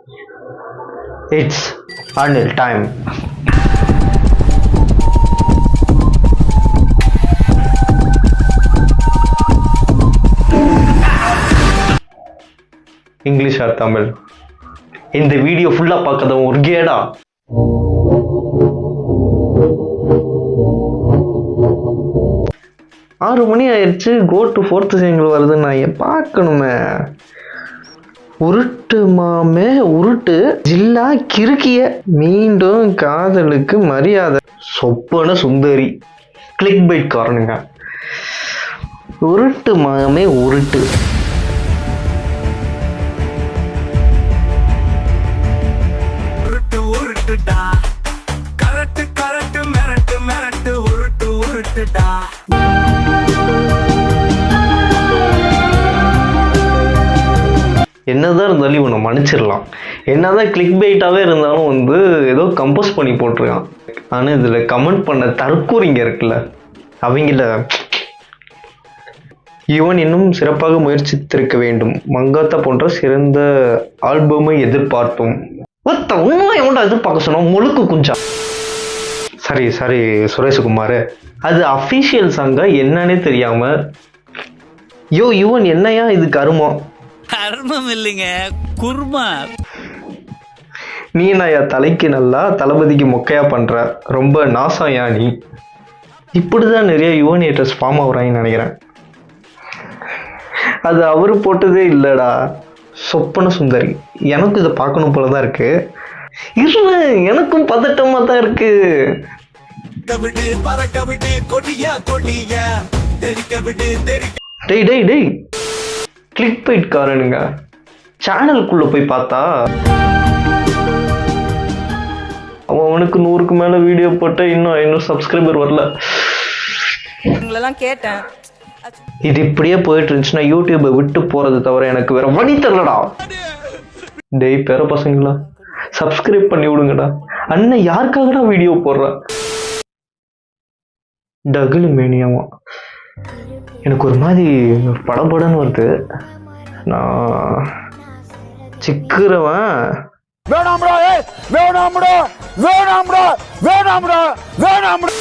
It's Anil time. English or Tamil? இந்த video ஃபுல்லா பார்க்காதவன் ஒரு கேடா. ஆறு மணி ஆயிடுச்சு. கோ டு 4th சிங்கிள் வருது. நான் பார்க்கணுமே. உருட்டு மாமே உருட்டு ஜில்லா கிறுக்கிய மீண்டும் காதலுக்கு மரியாதை சொப்பன சுந்தரி கிளிக் பைட் காரணங்க. உருட்டு மாமே உருட்டு. என்னதான் இருந்தாலும் இவனை மன்னிச்சிடலாம். என்னதான் கிளிக் பைட்டாவே இருந்தாலும் ஏதோ கம்போஸ் பண்ணி போட்டிருக்கான். ஆனால் இதுல கமெண்ட் பண்ண தற்கூறிங்க இருக்குல்ல, அவங்கள இவன் இன்னும் சிறப்பாக முயற்சித்திருக்க வேண்டும். மங்காத்தா போன்ற சிறந்த ஆல்பமை எதிர்பார்த்தோம். எவன்டா எதிர்பார்க்க சொன்னோம்? முழுக்கு குஞ்சா. சரி சரி சுரேஷ்குமார், அது அஃபிஷியல் சாங்கா என்னன்னே தெரியாம இவன் என்னையா இது கருமம்? கர்மம் இல்லைங்க, குர்மா. நீ நான் தலைக்கு நல்லா தளபதிக்கு மொக்கையா பண்ற. ரொம்ப நாசம் நீ. இப்படிதான் நிறைய யுவனேட்டர்ஸ் ஃபார்ம் ஆகுறாங்கன்னு நினைக்கிறேன். அது அவரு போட்டதே இல்லடா. சொப்பன சுந்தரி. எனக்கு இதை பார்க்கணும் போலதான் இருக்கு. எனக்கும் பதட்டமா தான் இருக்கு. டேய் டேய் டேய், கிளிக் பைட் காரனுங்க. சேனலுக்குள்ள போய் பார்த்தா அவனுக்கு 100க்கு மேல வீடியோ போட்ட இன்னும் 500 சப்ஸ்கிரைபர் வரல. கேட்டேன். இது இப்படியே போயிட்டு இருந்துச்சுன்னா யூடியூபை விட்டு போறது தவிர எனக்கு வேற வழி தெரியலடா. டேய் பேர பசங்களா, சப்ஸ்கிரைப் பண்ணி விடுங்கடா. அண்ணன் யாருக்காகடா வீடியோ போடுற? டகுலு மேனியாமா. எனக்கு ஒரு மாதிரி படபடன்னு வருது. நான் சிக்கிறவன். வேணாம்டா வேணாம்டா வேணாம்டா வேணாம்டா வேணாம்டா.